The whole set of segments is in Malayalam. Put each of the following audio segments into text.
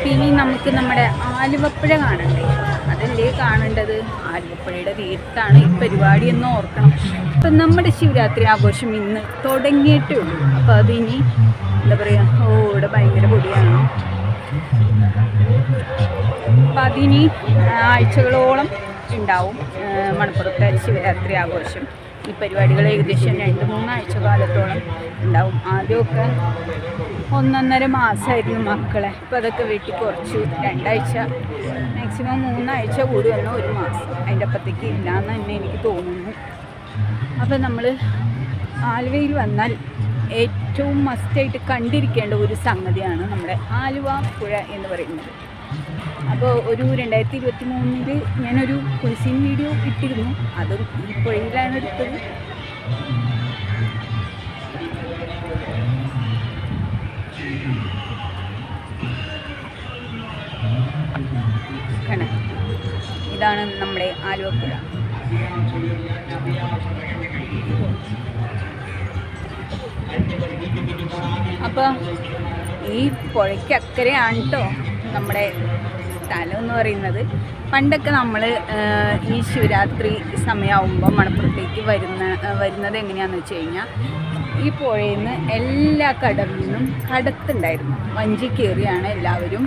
അപ്പം ഇനി നമുക്ക് നമ്മുടെ ആലുവപ്പുഴ കാണണ്ടേ, അതല്ലേ കാണേണ്ടത്. ആലുവപ്പുഴയുടെ തീർത്ഥാണ് ഈ പരിപാടി എന്ന് ഓർക്കണം. അപ്പം നമ്മുടെ ശിവരാത്രി ആഘോഷം ഇന്ന് തുടങ്ങിയിട്ടേ ഉള്ളൂ. അപ്പോൾ അതിനി എന്താ പറയുക, ഇവിടെ ഭയങ്കര പൊടിയാണ്. അപ്പം അതിനി ആഴ്ചകളോളം ഉണ്ടാവും മണപ്പുറത്തെ ശിവരാത്രി ആഘോഷം. ഈ പരിപാടികൾ ഏകദേശം 2-3 ആഴ്ച കാലത്തോളം ഉണ്ടാവും. ആദ്യമൊക്കെ 1.5 മാസമായിരുന്നു മക്കളെ. ഇപ്പോൾ അതൊക്കെ വെട്ടി കുറച്ചു. 2 ആഴ്ച, മാക്സിമം 3 ആഴ്ച കൂടി വന്ന 1 മാസം. അതിൻ്റെ അപ്പത്തേക്ക് ഇല്ലയെന്ന് തന്നെ എനിക്ക് തോന്നുന്നു. അപ്പോൾ നമ്മൾ ആലുവയിൽ വന്നാൽ ഏറ്റവും മസ്റ്റായിട്ട് കണ്ടിരിക്കേണ്ട ഒരു സംഗതിയാണ് നമ്മുടെ ആലുവ പുഴ എന്ന് പറയുന്നത്. അപ്പോൾ ഒരു 2023 ഞാനൊരു കുളിസീൻ വീഡിയോ ഇട്ടിരുന്നു. അതും ഈ പുഴയിലാണ് എടുത്തത്. കാണാം, ഇതാണ് നമ്മുടെ ആലുവ പുഴ. അപ്പോൾ ഈ പുഴയ്ക്ക് അക്കരെയാണ് കേട്ടോ നമ്മുടെ സ്ഥലം എന്ന് പറയുന്നത്. പണ്ടൊക്കെ നമ്മൾ ഈ ശിവരാത്രി സമയമാകുമ്പോൾ മണപ്പുറത്തേക്ക് വരുന്നത് എങ്ങനെയാണെന്ന് വെച്ച് കഴിഞ്ഞാൽ, ഈ പുഴയിൽ നിന്ന് എല്ലാ കടലിൽ നിന്നും കടത്തുണ്ടായിരുന്നു. വഞ്ചി കയറിയാണ് എല്ലാവരും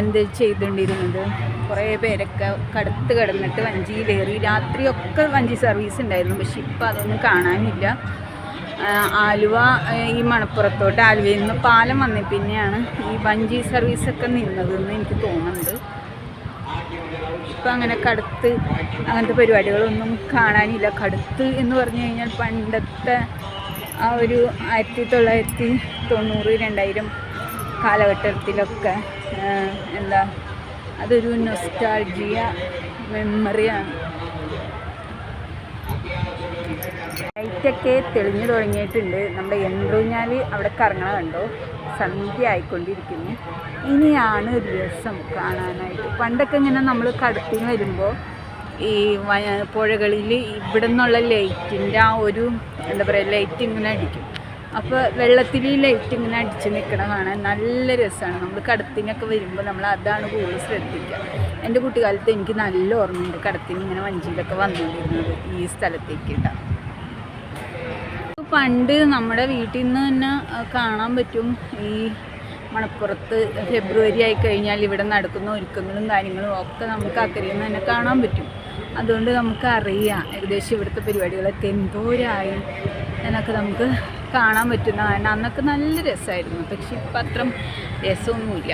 എന്ത് ചെയ്തുകൊണ്ടിരുന്നത്. കുറേ പേരൊക്കെ കടത്ത് കിടന്നിട്ട് വഞ്ചിയിലേറി രാത്രിയൊക്കെ വഞ്ചി സർവീസ് ഉണ്ടായിരുന്നു. പക്ഷെ ഇപ്പോൾ അതൊന്നും കാണാനില്ല. ആലുവ ഈ മണപ്പുറത്തോട്ട് ആലുവയിൽ നിന്ന് പാലം വന്നേ പിന്നെയാണ് ഈ വഞ്ചി സർവീസൊക്കെ നിന്നതെന്ന് എനിക്ക് തോന്നുന്നുണ്ട്. ഇപ്പം അങ്ങനെ കടത്ത് അങ്ങനത്തെ പരിപാടികളൊന്നും കാണാനില്ല. കടത്ത് എന്ന് പറഞ്ഞു കഴിഞ്ഞാൽ പണ്ടത്തെ ആ ഒരു 1990, 2000 കാലഘട്ടത്തിലൊക്കെ എന്താ, അതൊരു നൊസ്റ്റാൾജിയ മെമ്മറിയാണ്. ലൈറ്റൊക്കെ തെളിഞ്ഞു തുടങ്ങിയിട്ടുണ്ട്. നമ്മുടെ യന്ത്രൂഞ്ഞാൽ അവിടെ കറങ്ങണ കണ്ടോ, സന്ധ്യ ആയിക്കൊണ്ടിരിക്കുന്നു. ഇനിയാണ് രസം കാണാനായിട്ട്. പണ്ടൊക്കെ ഇങ്ങനെ നമ്മൾ കടത്തിന് വരുമ്പോൾ ഈ പുഴകളിൽ ഇവിടെ നിന്നുള്ള ലൈറ്റിൻ്റെ ആ ഒരു എന്താ പറയുക, ലൈറ്റ് ഇങ്ങനെ അടിക്കും. അപ്പോൾ വെള്ളത്തിൽ ഈ ലൈറ്റ് ഇങ്ങനെ അടിച്ച് നിൽക്കണ കാണാൻ നല്ല രസമാണ്. നമ്മൾ കടത്തിനൊക്കെ വരുമ്പോൾ നമ്മൾ അതാണ് കൂടുതൽ ശ്രദ്ധിക്കുക. എൻ്റെ കുട്ടിക്കാലത്ത് എനിക്ക് നല്ല ഓർമ്മയുണ്ട് കടത്തിന് ഇങ്ങനെ വഞ്ചിയിലൊക്കെ വന്നുകൊണ്ടിരുന്നത് ഈ സ്ഥലത്തേക്ക് ഇട്ടാൽ. പണ്ട് നമ്മുടെ വീട്ടിൽ നിന്ന് തന്നെ കാണാൻ പറ്റും. ഈ മണപ്പുറത്ത് ഫെബ്രുവരി ആയി കഴിഞ്ഞാൽ ഇവിടെ നടക്കുന്ന ഒരുക്കങ്ങളും കാര്യങ്ങളും ഒക്കെ നമുക്ക് അക്കരയിൽ നിന്ന് തന്നെ കാണാൻ പറ്റും. അതുകൊണ്ട് നമുക്കറിയാം ഏകദേശം ഇവിടുത്തെ പരിപാടികളൊക്കെ എന്തോരായി എന്നൊക്കെ നമുക്ക് കാണാൻ പറ്റുന്ന. കാരണം അന്നൊക്കെ നല്ല രസമായിരുന്നു. പക്ഷെ ഇപ്പം അത്ര രസമൊന്നുമില്ല.